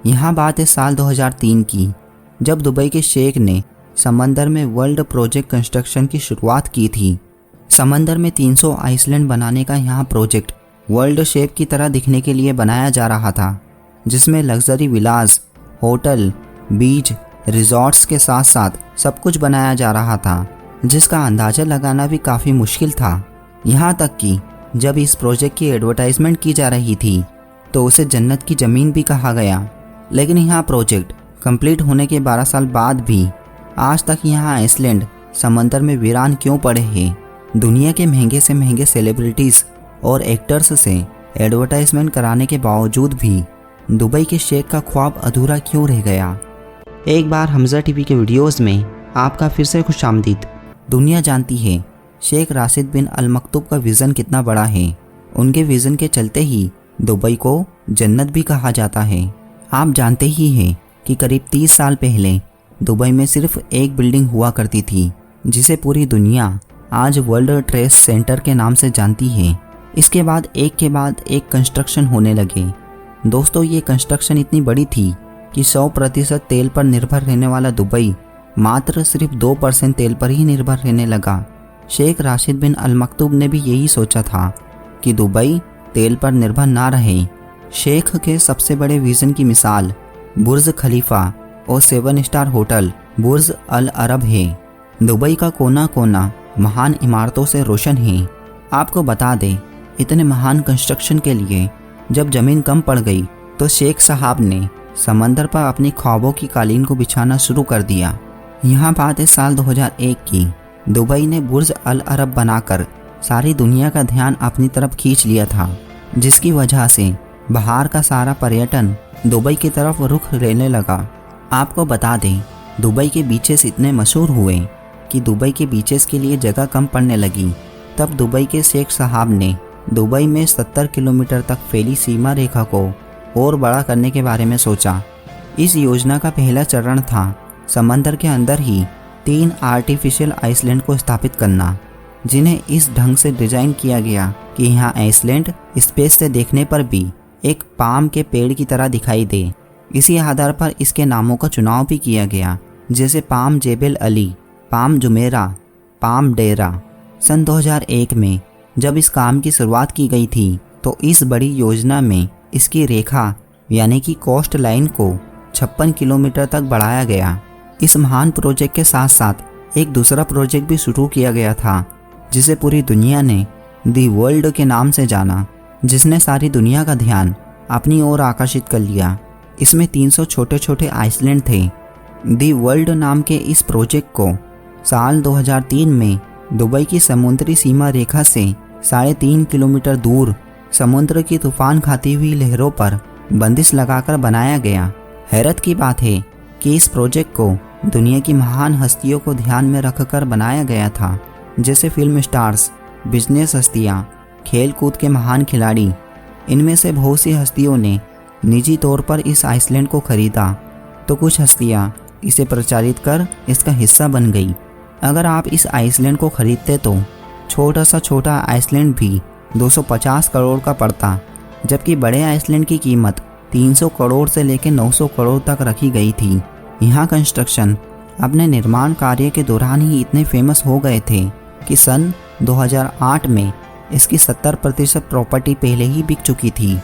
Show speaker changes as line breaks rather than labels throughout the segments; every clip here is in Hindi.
यहाँ बात है साल 2003 की, जब दुबई के शेख ने समंदर में वर्ल्ड प्रोजेक्ट कंस्ट्रक्शन की शुरुआत की थी। समंदर में 300 आइसलैंड बनाने का यहाँ प्रोजेक्ट वर्ल्ड शेप की तरह दिखने के लिए बनाया जा रहा था, जिसमें लग्जरी विलास, होटल, बीच, रिजॉर्ट्स के साथ साथ सब कुछ बनाया जा रहा था, जिसका अंदाज़ा लगाना भी काफ़ी मुश्किल था। यहाँ तक कि जब इस प्रोजेक्ट की एडवर्टाइजमेंट की जा रही थी तो उसे जन्नत की ज़मीन भी कहा गया। लेकिन यहाँ प्रोजेक्ट कंप्लीट होने के 12 साल बाद भी आज तक यहाँ आइसलैंड समंदर में वीरान क्यों पड़े हैं? दुनिया के महंगे से महंगे सेलिब्रिटीज़ और एक्टर्स से एडवर्टाइजमेंट कराने के बावजूद भी दुबई के शेख का ख्वाब अधूरा क्यों रह गया? एक बार हमजा टीवी के वीडियोस में आपका फिर से खुशामदीद। दुनिया जानती है शेख राशिद बिन अल मक्तूम का विज़न कितना बड़ा है। उनके विज़न के चलते ही दुबई को जन्नत भी कहा जाता है। आप जानते ही हैं कि करीब 30 साल पहले दुबई में सिर्फ एक बिल्डिंग हुआ करती थी, जिसे पूरी दुनिया आज वर्ल्ड ट्रेड सेंटर के नाम से जानती है। इसके बाद एक कंस्ट्रक्शन होने लगे। दोस्तों, ये कंस्ट्रक्शन इतनी बड़ी थी कि 100% तेल पर निर्भर रहने वाला दुबई मात्र सिर्फ 2% तेल पर ही निर्भर रहने लगा। शेख राशिद बिन अल मक्तूम ने भी यही सोचा था कि दुबई तेल पर निर्भर ना रहे। शेख के सबसे बड़े विज़न की मिसाल बुर्ज खलीफा और 7 स्टार होटल बुर्ज अल अरब है। दुबई का कोना कोना महान इमारतों से रोशन है। आपको बता दें, इतने महान कंस्ट्रक्शन के लिए जब ज़मीन कम पड़ गई तो शेख साहब ने समंदर पर अपनी ख्वाबों की कालीन को बिछाना शुरू कर दिया। यहाँ बात है साल 2001 की। दुबई ने बुर्ज अल अरब बनाकर सारी दुनिया का ध्यान अपनी तरफ खींच लिया था, जिसकी वजह से बाहर का सारा पर्यटन दुबई की तरफ रुख लेने लगा। आपको बता दें, दुबई के बीचेस इतने मशहूर हुए कि दुबई के बीचेस के लिए जगह कम पड़ने लगी। तब दुबई के शेख साहब ने दुबई में 70 किलोमीटर तक फैली सीमा रेखा को और बड़ा करने के बारे में सोचा। इस योजना का पहला चरण था समंदर के अंदर ही 3 आर्टिफिशियल आइसलैंड को स्थापित करना, जिन्हें इस ढंग से डिजाइन किया गया कि यहाँ आइसलैंड स्पेस से देखने पर भी एक पाम के पेड़ की तरह दिखाई दे। इसी आधार पर इसके नामों का चुनाव भी किया गया, जैसे Palm Jebel Ali, Palm Jumeirah, Palm Deira. सन 2001 में जब इस काम की शुरुआत की गई थी तो इस बड़ी योजना में इसकी रेखा यानी कि कोस्ट लाइन को 56 किलोमीटर तक बढ़ाया गया। इस महान प्रोजेक्ट के साथ साथ एक दूसरा प्रोजेक्ट भी शुरू किया गया था, जिसे पूरी दुनिया ने दी वर्ल्ड के नाम से जाना, जिसने सारी दुनिया का ध्यान अपनी ओर आकर्षित कर लिया। इसमें 300 छोटे छोटे आइसलैंड थे। दी वर्ल्ड नाम के इस प्रोजेक्ट को साल 2003 में दुबई की समुद्री सीमा रेखा से 3.5 किलोमीटर दूर समुद्र की तूफान खाती हुई लहरों पर बंदिश लगाकर बनाया गया। हैरत की बात है कि इस प्रोजेक्ट को दुनिया की महान हस्तियों को ध्यान में रखकर बनाया गया था, जैसे फिल्म स्टार्स, बिजनेस हस्तियाँ, खेल कूद के महान खिलाड़ी। इनमें से बहुत सी हस्तियों ने निजी तौर पर इस आइसलैंड को खरीदा, तो कुछ हस्तियाँ इसे प्रचारित कर इसका हिस्सा बन गई। अगर आप इस आइसलैंड को खरीदते तो छोटा आइसलैंड भी 250 करोड़ का पड़ता, जबकि बड़े आइसलैंड की कीमत 300 करोड़ से लेकर 900 करोड़ तक रखी गई थी। यहाँ कंस्ट्रक्शन अपने निर्माण कार्य के दौरान ही इतने फेमस हो गए थे कि सन 2008 में इसकी 70% प्रॉपर्टी पहले ही बिक चुकी थी।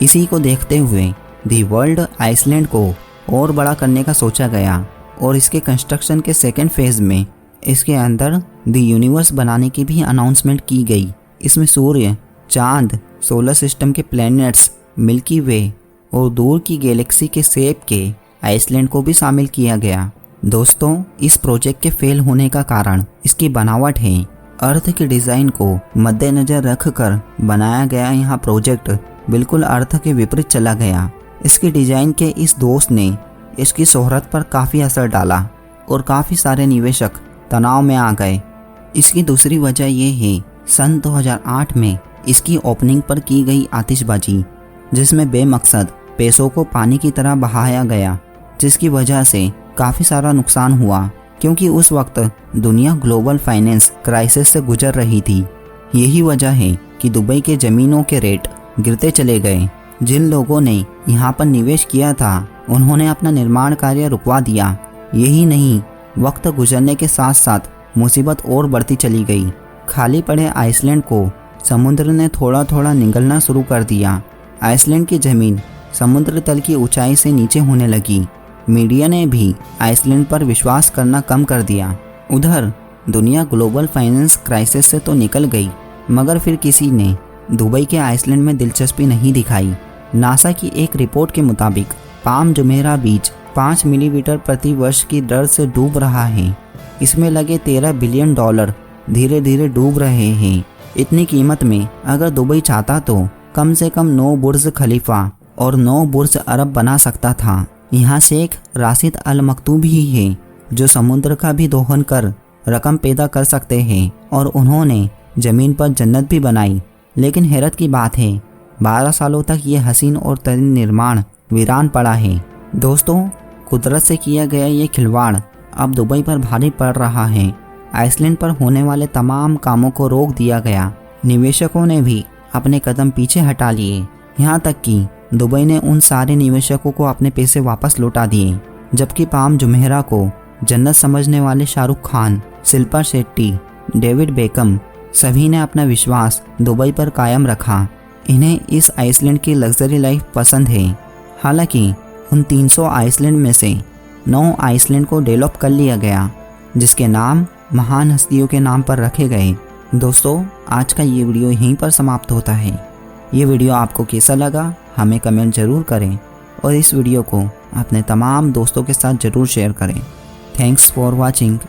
इसी को देखते हुए दी वर्ल्ड आइसलैंड को और बड़ा करने का सोचा गया और इसके कंस्ट्रक्शन के सेकेंड फेज में इसके अंदर दी यूनिवर्स बनाने की भी अनाउंसमेंट की गई। इसमें सूर्य, चांद, सोलर सिस्टम के प्लैनेट्स, मिल्की वे और दूर की गैलेक्सी के शेप के आइसलैंड को भी शामिल किया गया। दोस्तों, इस प्रोजेक्ट के फेल होने का कारण इसकी बनावट है। अर्थ के डिज़ाइन को मद्देनज़र रखकर बनाया गया यहाँ प्रोजेक्ट बिल्कुल अर्थ के विपरीत चला गया। इसके डिज़ाइन के इस दोष ने इसकी शोहरत पर काफ़ी असर डाला और काफ़ी सारे निवेशक तनाव में आ गए। इसकी दूसरी वजह यह है, सन 2008 में इसकी ओपनिंग पर की गई आतिशबाजी, जिसमें बेमकसद पैसों को पानी की तरह बहाया गया, जिसकी वजह से काफ़ी सारा नुकसान हुआ, क्योंकि उस वक्त दुनिया ग्लोबल फाइनेंस क्राइसिस से गुजर रही थी। यही वजह है कि दुबई के ज़मीनों के रेट गिरते चले गए। जिन लोगों ने यहाँ पर निवेश किया था उन्होंने अपना निर्माण कार्य रुकवा दिया। यही नहीं, वक्त गुजरने के साथ साथ मुसीबत और बढ़ती चली गई। खाली पड़े आइसलैंड को समुद्र ने थोड़ा थोड़ा निगलना शुरू कर दिया। आइसलैंड की ज़मीन समुद्र तल की ऊंचाई से नीचे होने लगी। मीडिया ने भी आइसलैंड पर विश्वास करना कम कर दिया। उधर दुनिया ग्लोबल फाइनेंस क्राइसिस से तो निकल गई, मगर फिर किसी ने दुबई के आइसलैंड में दिलचस्पी नहीं दिखाई। नासा की एक रिपोर्ट के मुताबिक पाम जुमेरा बीच 5 मिलीमीटर प्रति वर्ष की दर से डूब रहा है। इसमें लगे $13 बिलियन धीरे धीरे डूब रहे हैं। इतनी कीमत में अगर दुबई चाहता तो कम से कम 9 बुर्ज खलीफा और 9 बुर्ज अरब बना सकता था। यहाँ शेख राशिद अल मकतूम ही है जो समुद्र का भी दोहन कर रकम पैदा कर सकते हैं, और उन्होंने ज़मीन पर जन्नत भी बनाई। लेकिन हैरत की बात है, 12 सालों तक ये हसीन और तरीन निर्माण वीरान पड़ा है। दोस्तों, कुदरत से किया गया ये खिलवाड़ अब दुबई पर भारी पड़ रहा है। आइसलैंड पर होने वाले तमाम कामों को रोक दिया गया। निवेशकों ने भी अपने कदम पीछे हटा लिए। यहाँ तक कि दुबई ने उन सारे निवेशकों को अपने पैसे वापस लौटा दिए। जबकि पाम जुमेरा को जन्नत समझने वाले शाहरुख खान, शिल्पा शेट्टी, डेविड बेकम सभी ने अपना विश्वास दुबई पर कायम रखा। इन्हें इस आइसलैंड की लग्जरी लाइफ पसंद है। हालांकि उन 300 आइसलैंड में से 9 आइसलैंड को डेवलप कर लिया गया, जिसके नाम महान हस्तियों के नाम पर रखे गए। दोस्तों, आज का ये वीडियो यहीं पर समाप्त होता है। ये वीडियो आपको कैसा लगा हमें कमेंट ज़रूर करें, और इस वीडियो को अपने तमाम दोस्तों के साथ ज़रूर शेयर करें। Thanks for watching.